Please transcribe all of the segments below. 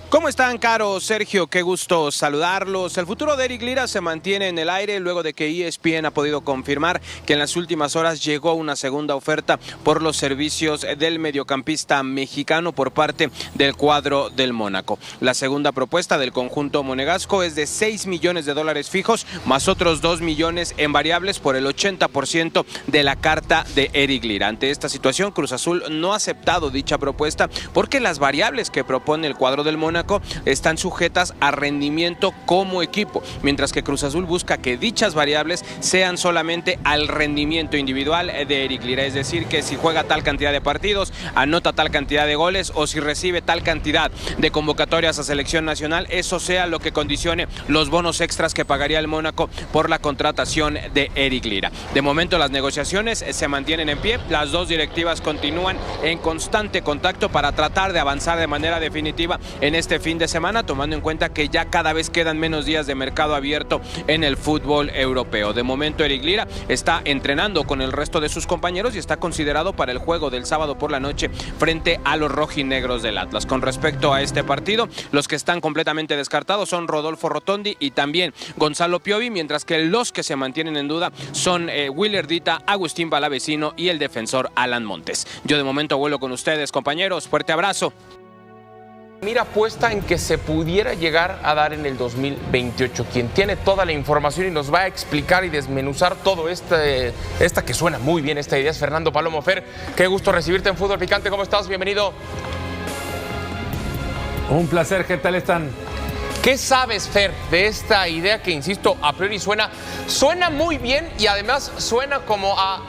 ¿Cómo están, Caro, Sergio? Qué gusto saludarlos. El futuro de Eric Lira se mantiene en el aire luego de que ESPN ha podido confirmar que en las últimas horas llegó una segunda oferta por los servicios del mediocampista mexicano por parte del cuadro del Mónaco. La segunda propuesta del conjunto monegasco es de $6 millones fijos, más otros 2 millones en variables por el 80% de la carta de Eric Lira. Ante esta situación, Cruz Azul no ha aceptado dicha propuesta porque las variables que propone el cuadro del Mónaco están sujetas a rendimiento como equipo, mientras que Cruz Azul busca que dichas variables sean solamente al rendimiento individual de Eric Lira, es decir, que si juega tal cantidad de partidos, anota tal cantidad de goles o si recibe tal cantidad de convocatorias a selección nacional, eso sea lo que condicione los bonos extras que pagaría el Mónaco por la contratación de Eric Lira. De momento las negociaciones se mantienen en pie, las dos directivas continúan en constante contacto para tratar de avanzar de manera definitiva en este fin de semana, tomando en cuenta que ya cada vez quedan menos días de mercado abierto en el fútbol europeo. De momento Eric Lira está entrenando con el resto de sus compañeros y está considerado para el juego del sábado por la noche frente a los rojinegros del Atlas. Con respecto a este partido, los que están completamente descartados son Rodolfo Rotondi y también Gonzalo Piovi, mientras que los que se mantienen en duda son Willer Dita, Agustín Palavecino y el defensor Alan Montes. Yo de momento vuelo con ustedes, compañeros. Fuerte abrazo. Mira puesta en que se pudiera llegar a dar en el 2028. Quien tiene toda la información y nos va a explicar y desmenuzar todo esta que suena muy bien, esta idea, es Fernando Palomo. Fer, qué gusto recibirte en Fútbol Picante. ¿Cómo estás? Bienvenido. Un placer, ¿qué tal están? ¿Qué sabes, Fer, de esta idea que, insisto, a priori suena muy bien y además suena como a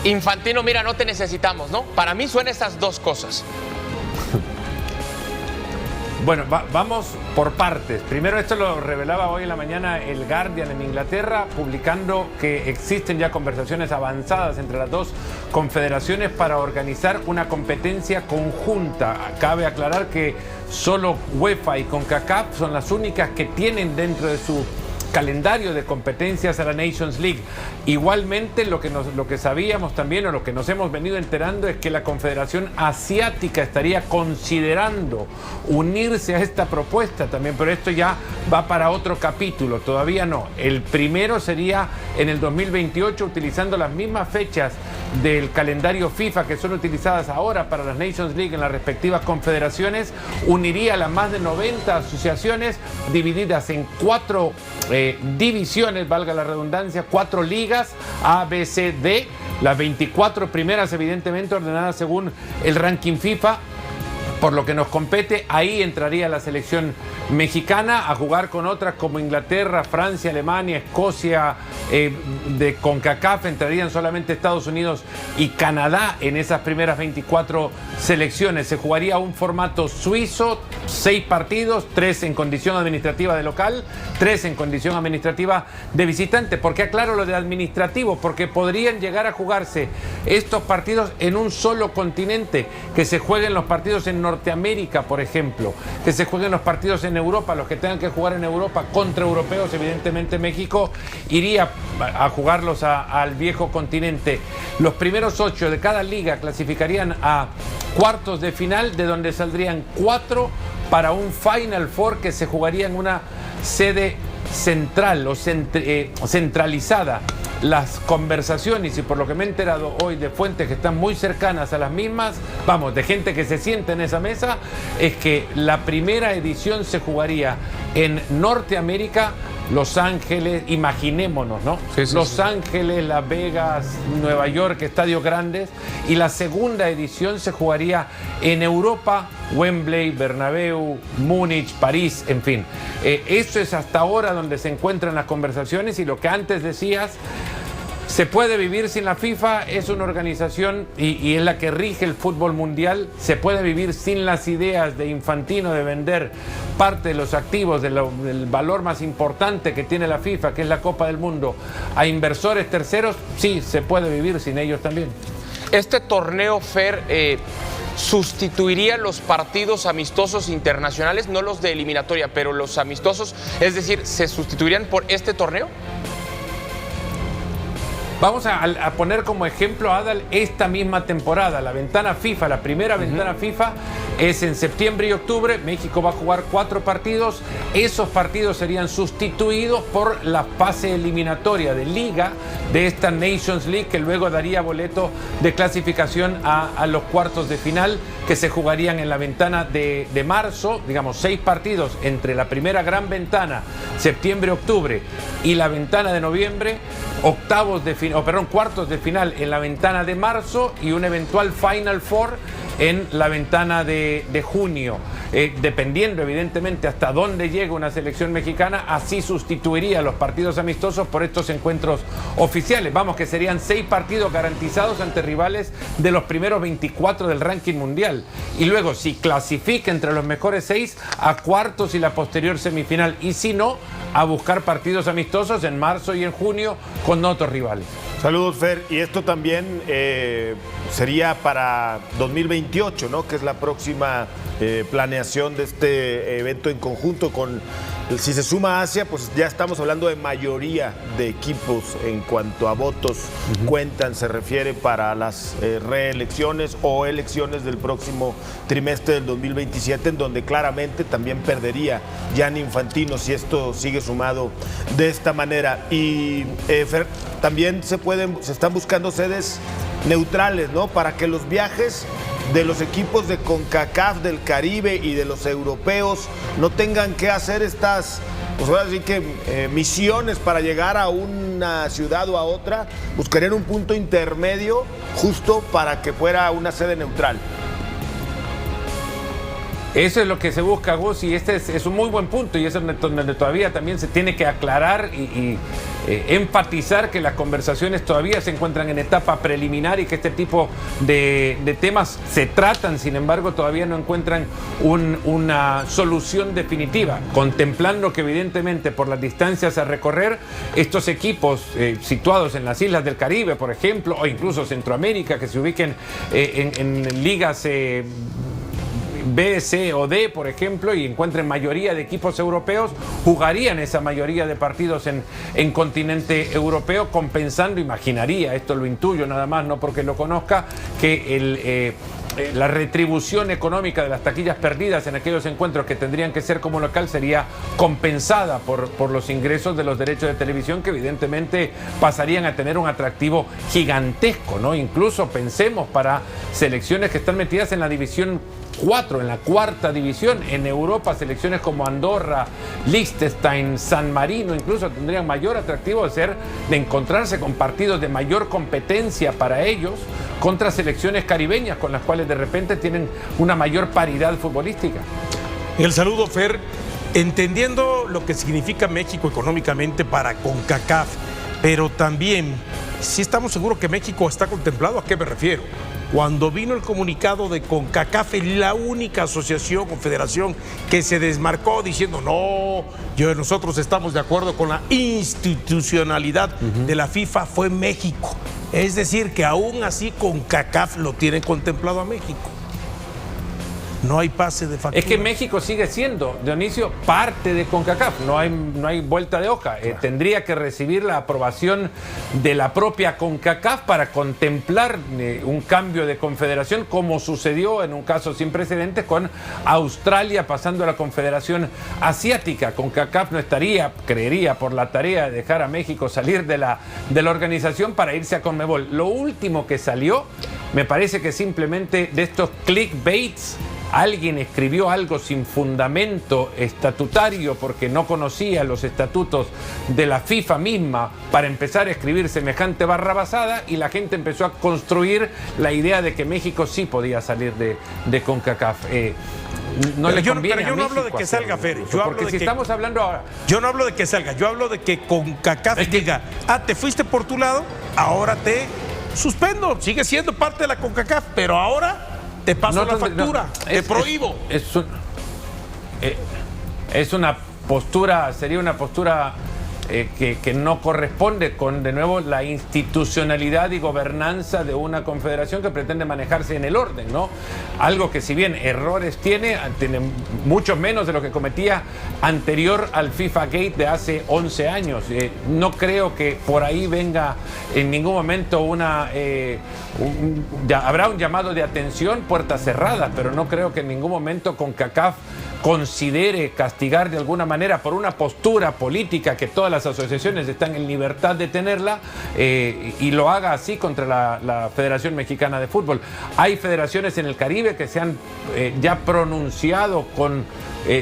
Infantino, mira, no te necesitamos, ¿no? Para mí suenan estas dos cosas. Bueno, vamos por partes. Primero, esto lo revelaba hoy en la mañana el Guardian en Inglaterra, publicando que existen ya conversaciones avanzadas entre las dos confederaciones para organizar una competencia conjunta. Cabe aclarar que solo UEFA y CONCACAF son las únicas que tienen dentro de su calendario de competencias a la Nations League. Igualmente, lo que sabíamos también, o lo que nos hemos venido enterando, es que la Confederación Asiática estaría considerando unirse a esta propuesta también, pero esto ya va para otro capítulo, todavía no. El primero sería en el 2028, utilizando las mismas fechas del calendario FIFA que son utilizadas ahora para las Nations League en las respectivas confederaciones, uniría a las más de 90 asociaciones divididas en 4 divisiones, valga la redundancia, 4 ligas, A, B, C, D, las 24 primeras evidentemente ordenadas según el ranking FIFA. Por lo que nos compete, ahí entraría la selección mexicana a jugar con otras como Inglaterra, Francia, Alemania, Escocia, de CONCACAF entrarían solamente Estados Unidos y Canadá en esas primeras 24 selecciones. Se jugaría un formato suizo, 6 partidos, 3 en condición administrativa de local, 3 en condición administrativa de visitante. ¿Por qué aclaro lo de administrativo? Porque podrían llegar a jugarse estos partidos en un solo continente, que se jueguen los partidos en Norteamérica, por ejemplo, que se jueguen los partidos en Europa, los que tengan que jugar en Europa contra europeos, evidentemente México iría a jugarlos al viejo continente. Los primeros 8 de cada liga clasificarían a cuartos de final, de donde saldrían 4 para un Final Four que se jugaría en una sede central o centralizada. Las conversaciones, y por lo que me he enterado hoy de fuentes que están muy cercanas a las mismas, vamos, de gente que se siente en esa mesa, es que la primera edición se jugaría en Norteamérica, Los Ángeles, imaginémonos, ¿no? Sí, Los Ángeles, Las Vegas, Nueva York, estadios grandes, y la segunda edición se jugaría en Europa, Wembley, Bernabéu, Múnich, París, en fin. Eso es hasta ahora donde se encuentran las conversaciones, y lo que antes decías, se puede vivir sin la FIFA, es una organización y es la que rige el fútbol mundial. Se puede vivir sin las ideas de Infantino de vender parte de los activos del valor más importante que tiene la FIFA, que es la Copa del Mundo, a inversores terceros. Sí, se puede vivir sin ellos también. Este torneo, Fer, sustituiría los partidos amistosos internacionales, no los de eliminatoria, pero los amistosos, es decir, ¿se sustituirían por este torneo? Vamos a poner como ejemplo, Adal, esta misma temporada. La ventana FIFA, la primera ventana FIFA es en septiembre y octubre. México va a jugar 4 partidos. Esos partidos serían sustituidos por la fase eliminatoria de liga de esta Nations League, que luego daría boleto de clasificación a los cuartos de final, que se jugarían en la ventana de marzo. Digamos, 6 partidos entre la primera gran ventana, septiembre-octubre, y la ventana de noviembre, cuartos de final en la ventana de marzo y un eventual Final Four en la ventana de junio. Dependiendo evidentemente hasta dónde llegue una selección mexicana, así sustituiría los partidos amistosos por estos encuentros oficiales. Vamos, que serían 6 partidos garantizados ante rivales de los primeros 24 del ranking mundial. Y luego, si clasifica entre los mejores 6, a cuartos y la posterior semifinal. Y si no, a buscar partidos amistosos en marzo y en junio con otros rivales. Saludos, Fer. Y esto también sería para 2028, ¿no? Que es la próxima planeación de este evento en conjunto con... Si se suma Asia, pues ya estamos hablando de mayoría de equipos en cuanto a votos cuentan, se refiere para las reelecciones o elecciones del próximo trimestre del 2027, en donde claramente también perdería Gianni Infantino si esto sigue sumado de esta manera. Y Fer, también se están buscando sedes neutrales, ¿no? Para que los viajes de los equipos de CONCACAF, del Caribe y de los europeos no tengan que hacer estas, pues ahora sí que misiones para llegar a una ciudad o a otra. Buscarían un punto intermedio justo para que fuera una sede neutral. Eso es lo que se busca, Gus, y este es un muy buen punto, y es donde todavía también se tiene que aclarar y enfatizar que las conversaciones todavía se encuentran en etapa preliminar y que este tipo de temas se tratan, sin embargo todavía no encuentran una solución definitiva, contemplando que evidentemente por las distancias a recorrer, estos equipos situados en las islas del Caribe, por ejemplo, o incluso Centroamérica, que se ubiquen en ligas B, C o D, por ejemplo, y encuentren mayoría de equipos europeos, jugarían esa mayoría de partidos en continente europeo, compensando, imaginaría, esto lo intuyo nada más, no porque lo conozca, que la retribución económica de las taquillas perdidas en aquellos encuentros que tendrían que ser como local sería compensada por los ingresos de los derechos de televisión, que evidentemente pasarían a tener un atractivo gigantesco, ¿no? Incluso pensemos para selecciones que están metidas en la división 4, en la 4ª división. En Europa, selecciones como Andorra, Liechtenstein, San Marino, incluso tendrían mayor atractivo de encontrarse con partidos de mayor competencia para ellos contra selecciones caribeñas con las cuales de repente tienen una mayor paridad futbolística. El saludo, Fer, entendiendo lo que significa México económicamente para CONCACAF, pero también, si estamos seguros que México está contemplado, ¿a qué me refiero? Cuando vino el comunicado de CONCACAF, es la única asociación o federación que se desmarcó diciendo no, nosotros estamos de acuerdo con la institucionalidad de la FIFA, fue México. Es decir, que aún así CONCACAF lo tiene contemplado a México. No hay pase de factura. Es que México sigue siendo, Dionisio, parte de CONCACAF. No hay vuelta de hoja. Tendría que recibir la aprobación de la propia CONCACAF para contemplar un cambio de confederación, como sucedió en un caso sin precedentes con Australia pasando a la Confederación Asiática. CONCACAF no estaría, creería, por la tarea de dejar a México salir de la organización para irse a CONMEBOL. Lo último que salió, me parece que simplemente de estos clickbaits, alguien escribió algo sin fundamento estatutario porque no conocía los estatutos de la FIFA misma para empezar a escribir semejante barrabasada, y la gente empezó a construir la idea de que México sí podía salir de CONCACAF. No le conviene pero yo no hablo de que salga, Fer. Yo hablo de que estamos hablando ahora. Yo no hablo de que salga, yo hablo de que CONCACAF diga, te fuiste por tu lado, ahora te suspendo, sigue siendo parte de la CONCACAF, pero ahora te paso la factura, te prohíbo. Es una postura, sería una postura que no corresponde con, de nuevo, la institucionalidad y gobernanza de una confederación que pretende manejarse en el orden, ¿no? Algo que, si bien errores tiene muchos menos de lo que cometía anterior al FIFA Gate de hace 11 años. No creo que por ahí venga en ningún momento habrá un llamado de atención, puertas cerradas, pero no creo que en ningún momento CONCACAF considere castigar de alguna manera por una postura política que todas las asociaciones están en libertad de tenerla, y lo haga así contra la Federación Mexicana de Fútbol. Hay federaciones en el Caribe que se han ya pronunciado con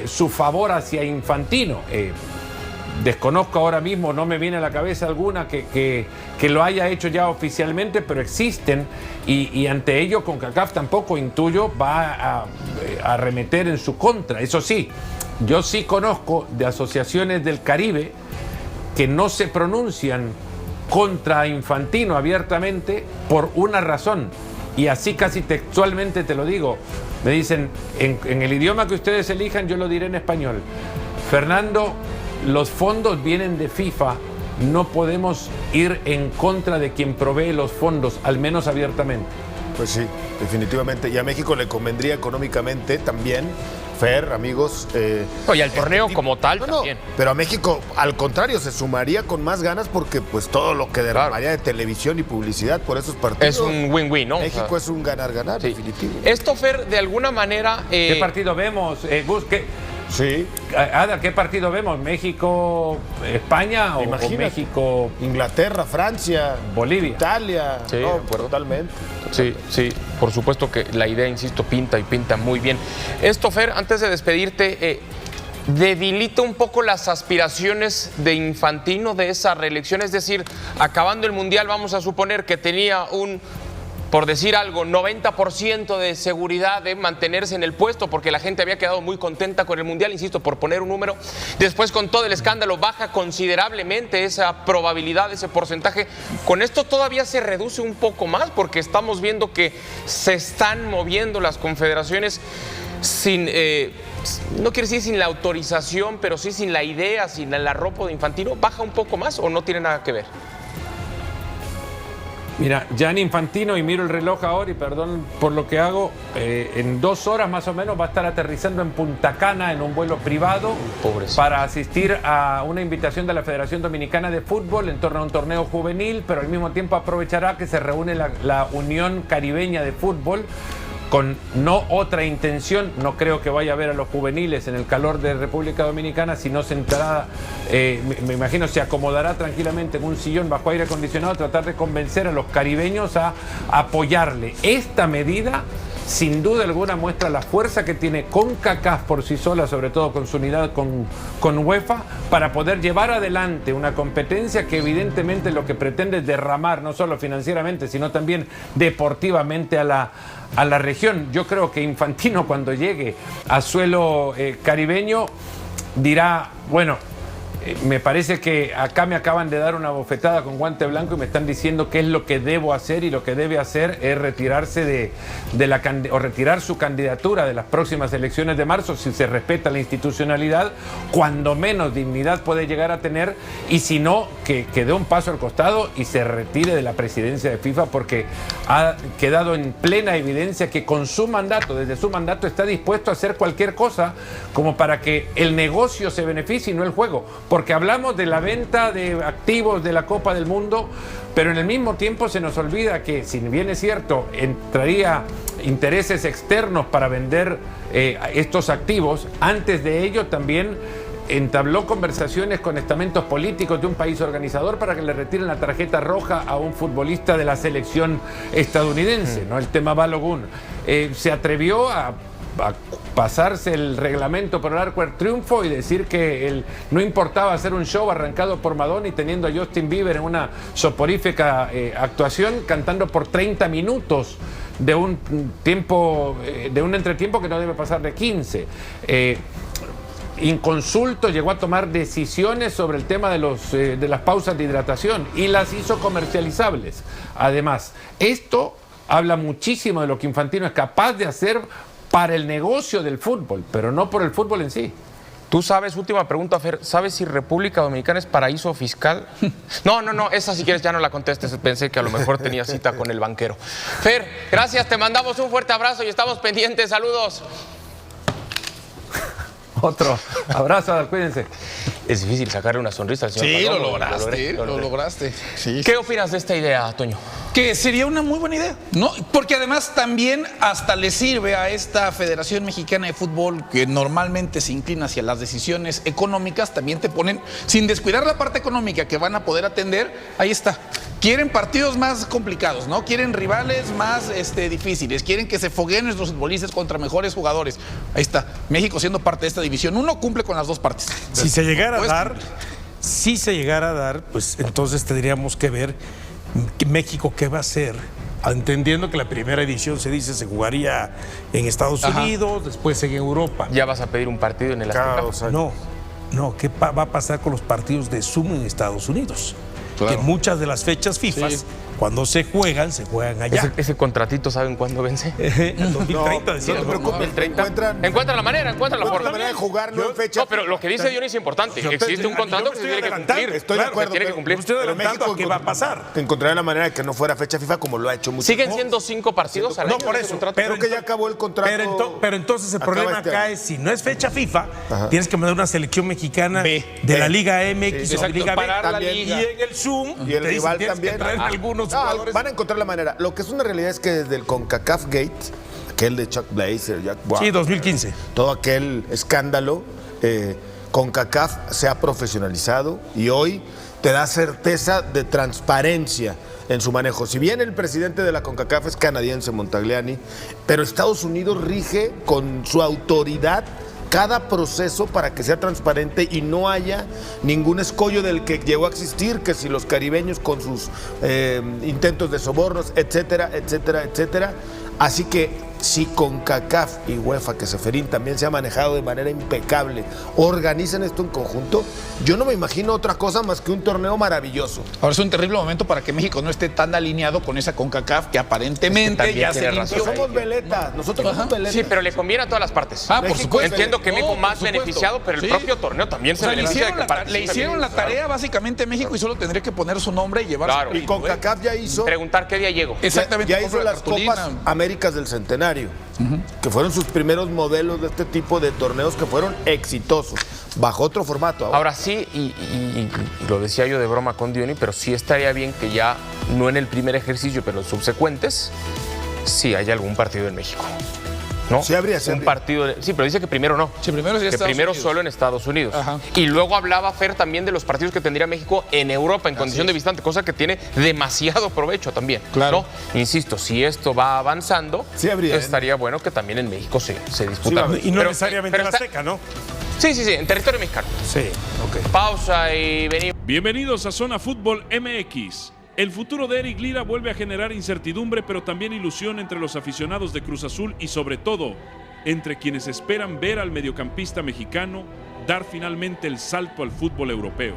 su favor hacia Infantino. Desconozco ahora mismo, no me viene a la cabeza alguna que lo haya hecho ya oficialmente, pero existen, y ante ello CONCACAF tampoco, intuyo, va a arremeter en su contra. Eso sí, yo sí conozco de asociaciones del Caribe que no se pronuncian contra Infantino abiertamente por una razón, y así casi textualmente te lo digo. Me dicen, en el idioma que ustedes elijan, yo lo diré en español: Fernando, los fondos vienen de FIFA, no podemos ir en contra de quien provee los fondos, al menos abiertamente. Pues sí, definitivamente. Y a México le convendría económicamente también, Fer, amigos. Y al torneo como tal también. Pero a México, al contrario, se sumaría con más ganas, porque pues todo lo que derramaría de televisión y publicidad por esos partidos. Es un win-win, ¿no? México es un ganar-ganar, sí, definitivo. Esto, Fer, de alguna manera... ¿Qué partido vemos, Gus? Sí. Ada, ¿qué partido vemos? ¿México, España o México, Inglaterra, Francia, Bolivia, Italia? Sí, no, totalmente. Sí, por supuesto que la idea, insisto, pinta muy bien. Esto, Fer, antes de despedirte, debilita un poco las aspiraciones de Infantino de esa reelección. Es decir, acabando el Mundial, vamos a suponer que tenía por decir algo, 90% de seguridad de mantenerse en el puesto, porque la gente había quedado muy contenta con el Mundial, insisto, por poner un número. Después, con todo el escándalo, baja considerablemente esa probabilidad, ese porcentaje. Con esto todavía se reduce un poco más, porque estamos viendo que se están moviendo las confederaciones sin... no quiere decir sin la autorización, pero sí sin la idea, sin el arropo de Infantino. ¿Baja un poco más o no tiene nada que ver? Mira, Gianni Infantino, y miro el reloj ahora y perdón por lo que hago, en 2 horas más o menos va a estar aterrizando en Punta Cana en un vuelo privado para asistir a una invitación de la Federación Dominicana de Fútbol en torno a un torneo juvenil, pero al mismo tiempo aprovechará que se reúne la Unión Caribeña de Fútbol con no otra intención. No creo que vaya a ver a los juveniles en el calor de República Dominicana, sino sentará, me imagino se acomodará tranquilamente en un sillón bajo aire acondicionado, tratar de convencer a los caribeños a apoyarle. Esta medida, sin duda alguna, muestra la fuerza que tiene CONCACAF por sí sola, sobre todo con su unidad con UEFA, para poder llevar adelante una competencia que evidentemente lo que pretende es derramar, no solo financieramente, sino también deportivamente a la región. Yo creo que Infantino, cuando llegue a suelo caribeño, dirá, bueno, me parece que acá me acaban de dar una bofetada con guante blanco y me están diciendo qué es lo que debo hacer, y lo que debe hacer es retirarse o retirar su candidatura de las próximas elecciones de marzo, si se respeta la institucionalidad, cuando menos dignidad puede llegar a tener, y si no, que dé un paso al costado y se retire de la presidencia de FIFA, porque ha quedado en plena evidencia que con su mandato, desde su mandato, está dispuesto a hacer cualquier cosa como para que el negocio se beneficie y no el juego. Porque hablamos de la venta de activos de la Copa del Mundo, pero en el mismo tiempo se nos olvida que, si bien es cierto, entraría intereses externos para vender estos activos, antes de ello también entabló conversaciones con estamentos políticos de un país organizador para que le retiren la tarjeta roja a un futbolista de la selección estadounidense, ¿no? El tema Balogun. Se atrevió a pasarse el reglamento por el arco del triunfo y decir que no importaba hacer un show arrancado por Madonna y teniendo a Justin Bieber en una soporífica actuación, cantando por 30 minutos de un tiempo, de un entretiempo que no debe pasar de 15. Inconsulto llegó a tomar decisiones sobre el tema de las pausas de hidratación y las hizo comercializables. Además, esto habla muchísimo de lo que Infantino es capaz de hacer para el negocio del fútbol, pero no por el fútbol en sí. Tú sabes, última pregunta, Fer, ¿sabes si República Dominicana es paraíso fiscal? No, esa si quieres ya no la contestes, pensé que a lo mejor tenía cita con el banquero. Fer, gracias, te mandamos un fuerte abrazo y estamos pendientes, saludos. Otro abrazo, cuídense. Es difícil sacarle una sonrisa al señor Sí, Palomo, lo lograste. Sí. ¿Qué opinas de esta idea, Toño? Que sería una muy buena idea, ¿no? Porque además también hasta le sirve a esta Federación Mexicana de Fútbol, que normalmente se inclina hacia las decisiones económicas, también te ponen, sin descuidar la parte económica que van a poder atender, ahí está. Quieren partidos más complicados, ¿no? Quieren rivales más difíciles, quieren que se fogueen nuestros futbolistas contra mejores jugadores. Ahí está, México siendo parte de esta división 1 cumple con las dos partes. Si se llegara a dar, pues entonces tendríamos que ver México qué va a hacer, entendiendo que la primera edición se dice se jugaría en Estados Unidos, después en Europa. ¿Ya vas a pedir un partido en el Azteca? No, ¿qué va a pasar con los partidos de Zoom en Estados Unidos? Claro. Que muchas de las fechas FIFA, cuando se juegan allá. ¿Ese contratito saben cuándo vence? El 2030, no te preocupes, el 30. Encuentra la manera, encuentra la forma. La manera de jugarlo en fecha. No, pero lo que dice Dionis es importante. Existe un contrato que se tiene que cumplir. Estoy de acuerdo. Tiene que cumplir. Estoy adelantando a qué va a pasar. Encontraré la manera de que no fuera fecha FIFA como lo ha hecho mucho. ¿Siguen siendo 5 partidos al año? No, por eso. Creo que ya acabó el contrato. Pero entonces el problema acá es, si no es fecha FIFA, tienes que mandar una selección mexicana de la Liga MX o Liga B. Y en el Zoom, y el rival también. Algunos jugadores. Van a encontrar la manera. Lo que es una realidad es que desde el CONCACAF Gate, aquel de Chuck Blazer, Jack Bois, sí, 2015. todo aquel escándalo, CONCACAF se ha profesionalizado y hoy te da certeza de transparencia en su manejo. Si bien el presidente de la CONCACAF es canadiense, Montagliani, pero Estados Unidos rige con su autoridad cada proceso para que sea transparente y no haya ningún escollo del que llegó a existir, que si los caribeños con sus intentos de sobornos, etcétera, etcétera, etcétera. Así que si CONCACAF y UEFA, que Seferín también se ha manejado de manera impecable, organizan esto en conjunto, yo no me imagino otra cosa más que un torneo maravilloso. Ahora es un terrible momento para que México no esté tan alineado con esa CONCACAF que aparentemente ya se limpió. Somos veletas, nosotros somos veletas. Sí, pero le conviene a todas las partes. Por supuesto. Entiendo que México más beneficiado, pero el propio torneo también se beneficia. Le hicieron la tarea básicamente a México y solo tendría que poner su nombre y llevarse. Claro. Y CONCACAF ya hizo. Preguntar qué día llego. Exactamente. Ya hizo las Copas Américas del Centenario, que fueron sus primeros modelos de este tipo de torneos que fueron exitosos, bajo otro formato. Ahora sí, y lo decía yo de broma con Diony, pero sí estaría bien que ya, no en el primer ejercicio, pero en los subsecuentes, sí haya algún partido en México. ¿No? Sí habría un partido. Sí, pero dice que primero no. Sí, primero que primero solo en Estados Unidos. Ajá. Y luego hablaba Fer también de los partidos que tendría México en Europa en condición de visitante, cosa que tiene demasiado provecho también. Claro. ¿No? Insisto, si esto va avanzando, sí habría, estaría bueno que también en México se disputara. Sí, y no necesariamente la Azteca, ¿no? Sí, en territorio mexicano. Sí, ok. Pausa y venimos. Bienvenidos a Zona Fútbol MX. El futuro de Eric Lira vuelve a generar incertidumbre, pero también ilusión entre los aficionados de Cruz Azul y sobre todo entre quienes esperan ver al mediocampista mexicano dar finalmente el salto al fútbol europeo.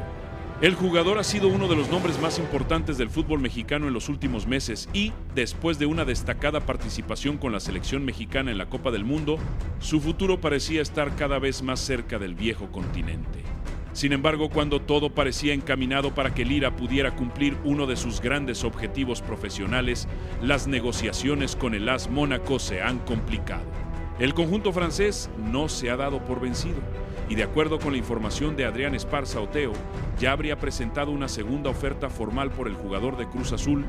El jugador ha sido uno de los nombres más importantes del fútbol mexicano en los últimos meses y, después de una destacada participación con la selección mexicana en la Copa del Mundo, su futuro parecía estar cada vez más cerca del viejo continente. Sin embargo, cuando todo parecía encaminado para que Lira pudiera cumplir uno de sus grandes objetivos profesionales, las negociaciones con el AS Mónaco se han complicado. El conjunto francés no se ha dado por vencido y, de acuerdo con la información de Adrián Esparza Oteo, ya habría presentado una segunda oferta formal por el jugador de Cruz Azul,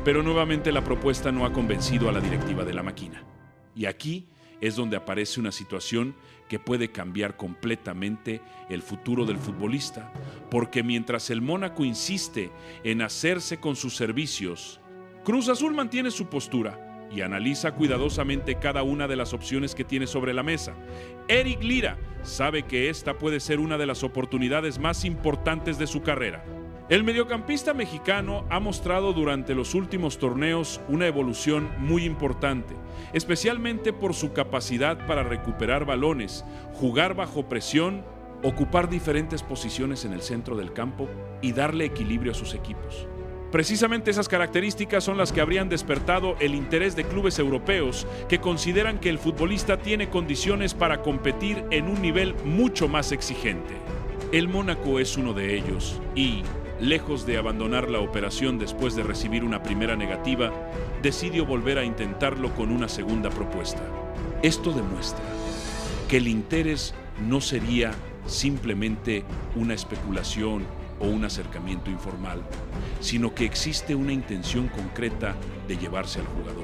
pero nuevamente la propuesta no ha convencido a la directiva de la máquina. Y aquí es donde aparece una situación que puede cambiar completamente el futuro del futbolista, porque mientras el Mónaco insiste en hacerse con sus servicios, Cruz Azul mantiene su postura y analiza cuidadosamente cada una de las opciones que tiene sobre la mesa. Eric Lira sabe que esta puede ser una de las oportunidades más importantes de su carrera. El mediocampista mexicano ha mostrado durante los últimos torneos una evolución muy importante, especialmente por su capacidad para recuperar balones, jugar bajo presión, ocupar diferentes posiciones en el centro del campo y darle equilibrio a sus equipos. Precisamente esas características son las que habrían despertado el interés de clubes europeos que consideran que el futbolista tiene condiciones para competir en un nivel mucho más exigente. El Mónaco es uno de ellos y, lejos de abandonar la operación después de recibir una primera negativa, decidió volver a intentarlo con una segunda propuesta. Esto demuestra que el interés no sería simplemente una especulación o un acercamiento informal, sino que existe una intención concreta de llevarse al jugador.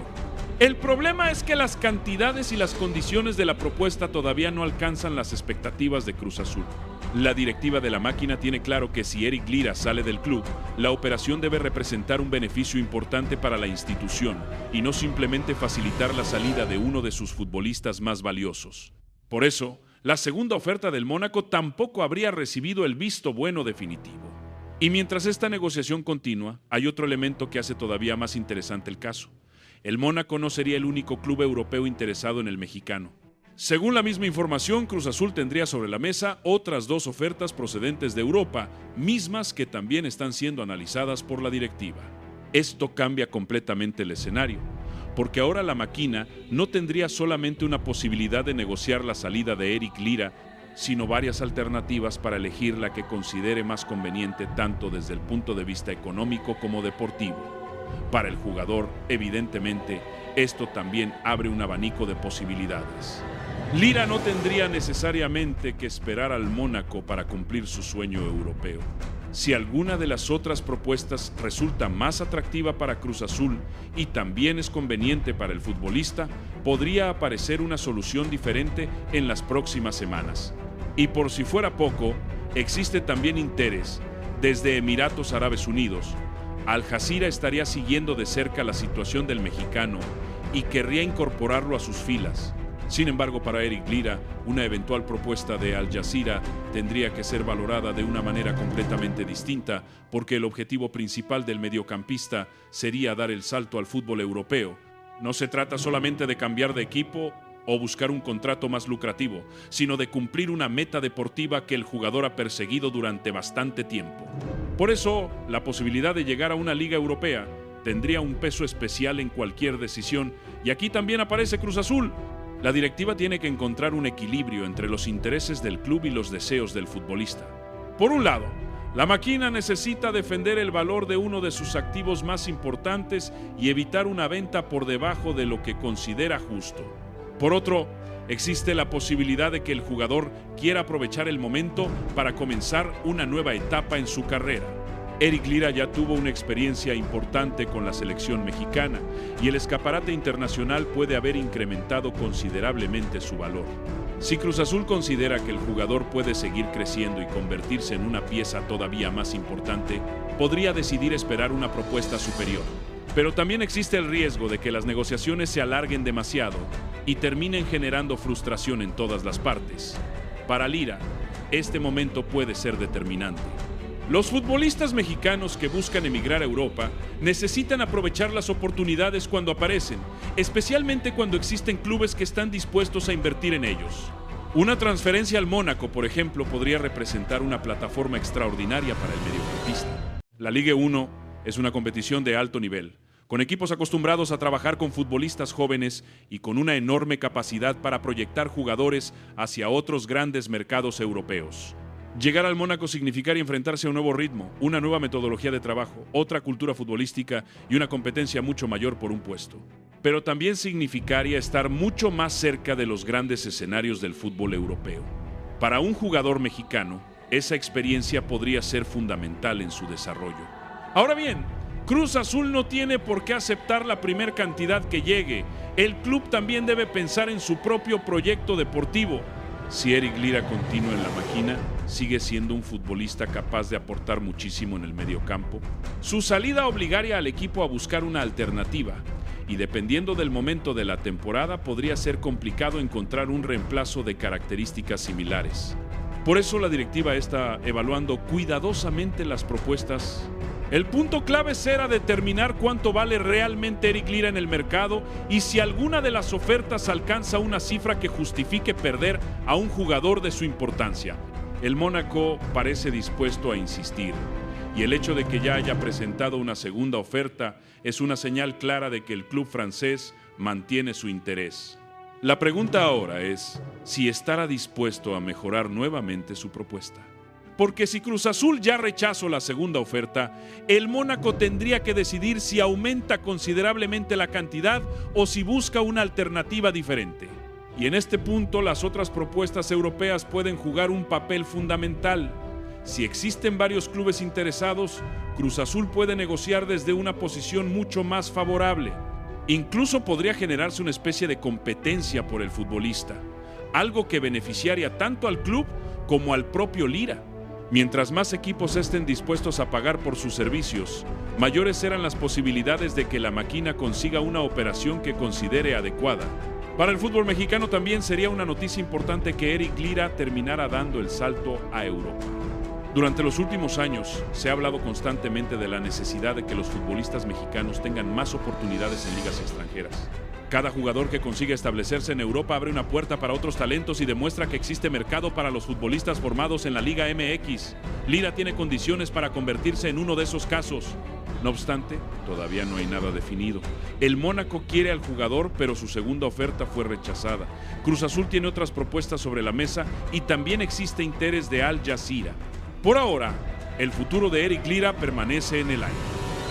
El problema es que las cantidades y las condiciones de la propuesta todavía no alcanzan las expectativas de Cruz Azul. La directiva de la máquina tiene claro que si Eric Lira sale del club, la operación debe representar un beneficio importante para la institución y no simplemente facilitar la salida de uno de sus futbolistas más valiosos. Por eso, la segunda oferta del Mónaco tampoco habría recibido el visto bueno definitivo. Y mientras esta negociación continúa, hay otro elemento que hace todavía más interesante el caso. El Mónaco no sería el único club europeo interesado en el mexicano. Según la misma información, Cruz Azul tendría sobre la mesa otras 2 ofertas procedentes de Europa, mismas que también están siendo analizadas por la directiva. Esto cambia completamente el escenario, porque ahora la máquina no tendría solamente una posibilidad de negociar la salida de Eric Lira, sino varias alternativas para elegir la que considere más conveniente tanto desde el punto de vista económico como deportivo. Para el jugador, evidentemente, esto también abre un abanico de posibilidades. Lira no tendría necesariamente que esperar al Mónaco para cumplir su sueño europeo. Si alguna de las otras propuestas resulta más atractiva para Cruz Azul y también es conveniente para el futbolista, podría aparecer una solución diferente en las próximas semanas. Y por si fuera poco, existe también interés desde Emiratos Árabes Unidos. Al Jazeera estaría siguiendo de cerca la situación del mexicano y querría incorporarlo a sus filas. Sin embargo, para Eric Lira, una eventual propuesta de Al Jazeera tendría que ser valorada de una manera completamente distinta, porque el objetivo principal del mediocampista sería dar el salto al fútbol europeo. No se trata solamente de cambiar de equipo o buscar un contrato más lucrativo, sino de cumplir una meta deportiva que el jugador ha perseguido durante bastante tiempo. Por eso, la posibilidad de llegar a una liga europea tendría un peso especial en cualquier decisión, y aquí también aparece Cruz Azul. La directiva tiene que encontrar un equilibrio entre los intereses del club y los deseos del futbolista. Por un lado, la máquina necesita defender el valor de uno de sus activos más importantes y evitar una venta por debajo de lo que considera justo. Por otro, existe la posibilidad de que el jugador quiera aprovechar el momento para comenzar una nueva etapa en su carrera. Eric Lira ya tuvo una experiencia importante con la selección mexicana y el escaparate internacional puede haber incrementado considerablemente su valor. Si Cruz Azul considera que el jugador puede seguir creciendo y convertirse en una pieza todavía más importante, podría decidir esperar una propuesta superior. Pero también existe el riesgo de que las negociaciones se alarguen demasiado y terminen generando frustración en todas las partes. Para Lira, este momento puede ser determinante. Los futbolistas mexicanos que buscan emigrar a Europa necesitan aprovechar las oportunidades cuando aparecen, especialmente cuando existen clubes que están dispuestos a invertir en ellos. Una transferencia al Mónaco, por ejemplo, podría representar una plataforma extraordinaria para el mediocampista. La Ligue 1 es una competición de alto nivel, con equipos acostumbrados a trabajar con futbolistas jóvenes y con una enorme capacidad para proyectar jugadores hacia otros grandes mercados europeos. Llegar al Mónaco significaría enfrentarse a un nuevo ritmo, una nueva metodología de trabajo, otra cultura futbolística y una competencia mucho mayor por un puesto. Pero también significaría estar mucho más cerca de los grandes escenarios del fútbol europeo. Para un jugador mexicano, esa experiencia podría ser fundamental en su desarrollo. Ahora bien, Cruz Azul no tiene por qué aceptar la primer cantidad que llegue. El club también debe pensar en su propio proyecto deportivo. Si Eric Lira continúa en la máquina, sigue siendo un futbolista capaz de aportar muchísimo en el mediocampo. Su salida obligaría al equipo a buscar una alternativa y dependiendo del momento de la temporada podría ser complicado encontrar un reemplazo de características similares. Por eso la directiva está evaluando cuidadosamente las propuestas. El punto clave será determinar cuánto vale realmente Eric Lira en el mercado y si alguna de las ofertas alcanza una cifra que justifique perder a un jugador de su importancia. El Mónaco parece dispuesto a insistir y el hecho de que ya haya presentado una segunda oferta es una señal clara de que el club francés mantiene su interés. La pregunta ahora es si estará dispuesto a mejorar nuevamente su propuesta. Porque si Cruz Azul ya rechazó la segunda oferta, el Mónaco tendría que decidir si aumenta considerablemente la cantidad o si busca una alternativa diferente. Y en este punto las otras propuestas europeas pueden jugar un papel fundamental. Si existen varios clubes interesados, Cruz Azul puede negociar desde una posición mucho más favorable. Incluso podría generarse una especie de competencia por el futbolista, algo que beneficiaría tanto al club como al propio Lira. Mientras más equipos estén dispuestos a pagar por sus servicios, mayores serán las posibilidades de que la máquina consiga una operación que considere adecuada. Para el fútbol mexicano también sería una noticia importante que Eric Lira terminara dando el salto a Europa. Durante los últimos años se ha hablado constantemente de la necesidad de que los futbolistas mexicanos tengan más oportunidades en ligas extranjeras. Cada jugador que consigue establecerse en Europa abre una puerta para otros talentos y demuestra que existe mercado para los futbolistas formados en la Liga MX. Lira tiene condiciones para convertirse en uno de esos casos. No obstante, todavía no hay nada definido. El Mónaco quiere al jugador, pero su segunda oferta fue rechazada. Cruz Azul tiene otras propuestas sobre la mesa y también existe interés de Al Jazeera. Por ahora, el futuro de Eric Lira permanece en el aire.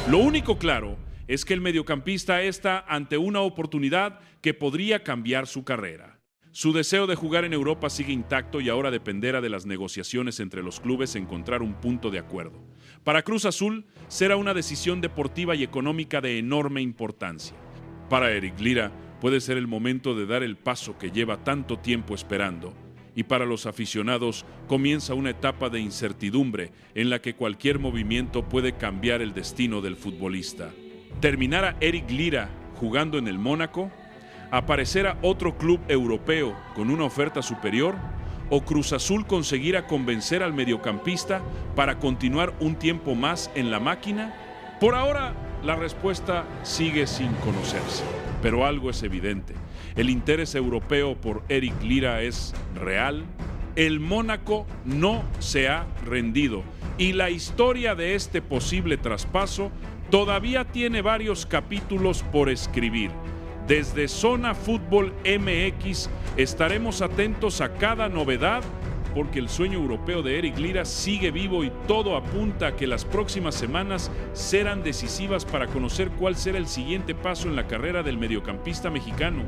Lo único claro es que el mediocampista está ante una oportunidad que podría cambiar su carrera. Su deseo de jugar en Europa sigue intacto y ahora dependerá de las negociaciones entre los clubes encontrar un punto de acuerdo. Para Cruz Azul será una decisión deportiva y económica de enorme importancia. Para Eric Lira puede ser el momento de dar el paso que lleva tanto tiempo esperando. Y para los aficionados comienza una etapa de incertidumbre en la que cualquier movimiento puede cambiar el destino del futbolista. ¿Terminará Eric Lira jugando en el Mónaco? ¿Aparecerá otro club europeo con una oferta superior? ¿O Cruz Azul conseguirá convencer al mediocampista para continuar un tiempo más en la máquina? Por ahora, la respuesta sigue sin conocerse, pero algo es evidente. El interés europeo por Eric Lira es real. El Mónaco no se ha rendido y la historia de este posible traspaso todavía tiene varios capítulos por escribir. Desde Zona Fútbol MX estaremos atentos a cada novedad porque el sueño europeo de Eric Lira sigue vivo y todo apunta a que las próximas semanas serán decisivas para conocer cuál será el siguiente paso en la carrera del mediocampista mexicano.